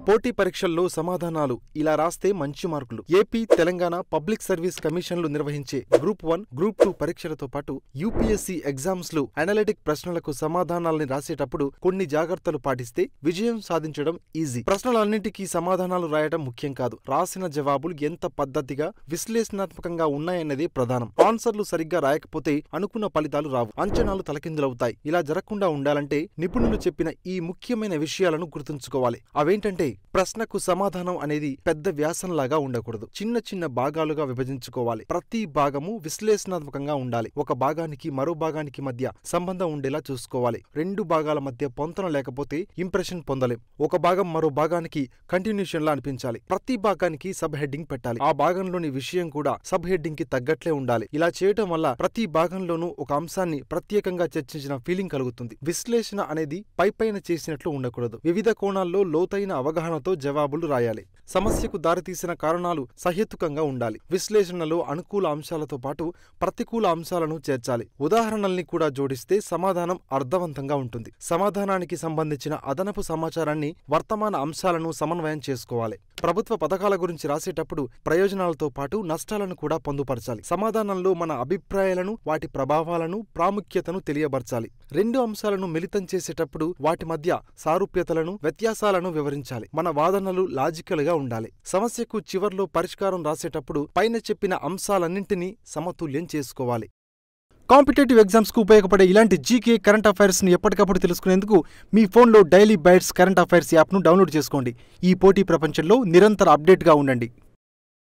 పోటీ పరీక్షల్లో సమాధానాలు ఇలా రాస్తే మంచి మార్కులు. ఏపీ, తెలంగాణ పబ్లిక్ సర్వీస్ కమిషన్లు నిర్వహించే గ్రూప్ 1, గ్రూప్ 2 పరీక్షలతో పాటు యూపీఎస్సీ ఎగ్జామ్స్ లో అనలిటిక్ ప్రశ్నలకు సమాధానాల్ని రాసేటప్పుడు కొన్ని జాగ్రత్తలు పాటిస్తే విజయం సాధించడం ఈజీ. ప్రశ్నలన్నింటికీ సమాధానాలు రాయడం ముఖ్యం కాదు, రాసిన జవాబులు ఎంత పద్ధతిగా, విశ్లేషణాత్మకంగా ఉన్నాయన్నదే ప్రధానం. ఆన్సర్లు సరిగ్గా రాయకపోతే అనుకున్న ఫలితాలు రావు, అంచనాలు తలకిందులవుతాయి. ఇలా జరగకుండా ఉండాలంటే నిపుణులు చెప్పిన ఈ ముఖ్యమైన విషయాలను గుర్తుంచుకోవాలి. అవేంటంటే, ప్రశ్నకు సమాధానం అనేది పెద్ద వ్యాసంలాగా ఉండకూడదు, చిన్న చిన్న భాగాలుగా విభజించుకోవాలి. ప్రతి భాగము విశ్లేషణాత్మకంగా ఉండాలి. ఒక భాగానికి మరో భాగానికి మధ్య సంబంధం ఉండేలా చూసుకోవాలి. రెండు భాగాల మధ్య పొంతన లేకపోతే ఇంప్రెషన్ పొందలేం. ఒక భాగం మరో భాగానికి కంటిన్యూషన్ లా అనిపించాలి. ప్రతి భాగానికి సబ్ హెడ్డింగ్ పెట్టాలి. ఆ భాగంలోని విషయం కూడా సబ్ హెడ్డింగ్ కి తగ్గట్లే ఉండాలి. ఇలా చేయటం వల్ల ప్రతి భాగంలోనూ ఒక అంశాన్ని ప్రత్యేకంగా చర్చించిన ఫీలింగ్ కలుగుతుంది. విశ్లేషణ అనేది పైపైన చేసినట్లు ఉండకూడదు. వివిధ కోణాల్లో లోతైన అవగాహనతో జవాబులు రాయాలి. సమస్యకు దారితీసిన కారణాలు సహేతుకంగా ఉండాలి. విశ్లేషణలో అనుకూల అంశాలతో పాటు ప్రతికూల అంశాలను చేర్చాలి. ఉదాహరణల్ని కూడా జోడిస్తే సమాధానం అర్థవంతంగా ఉంటుంది. సమాధానానికి సంబంధించిన అదనపు సమాచారాన్ని, వర్తమాన అంశాలను సమన్వయం చేసుకోవాలి. ప్రభుత్వ పథకాల గురించి రాసేటప్పుడు ప్రయోజనాలతో పాటు నష్టాలను కూడా పొందుపరచాలి. సమాధానంలో మన అభిప్రాయాలను, వాటి ప్రభావాలను, ప్రాముఖ్యతను తెలియబరచాలి. రెండు అంశాలను మిళితం చేసేటప్పుడు వాటి మధ్య సారూప్యతలను, వ్యత్యాసాలను వివరించాలి. మన వాదనలు లాజికల్ గా ఉండాలి. సమస్యకు చివర్లో పరిష్కారం రాసేటప్పుడు పైన చెప్పిన అంశాలన్నింటినీ సమతుల్యం చేసుకోవాలి. కాంపిటేటివ్ ఎగ్జామ్స్ కు ఉపయోగపడే ఇలాంటి జీకే, కరెంట్ అఫైర్స్ ని ఎప్పటికప్పుడు తెలుసుకునేందుకు మీ ఫోన్లో డైలీ బైట్స్ కరెంట్ అఫైర్స్ యాప్ను డౌన్లోడ్ చేసుకోండి. ఈ పోటీ ప్రపంచంలో నిరంతర అప్డేట్గా ఉండండి.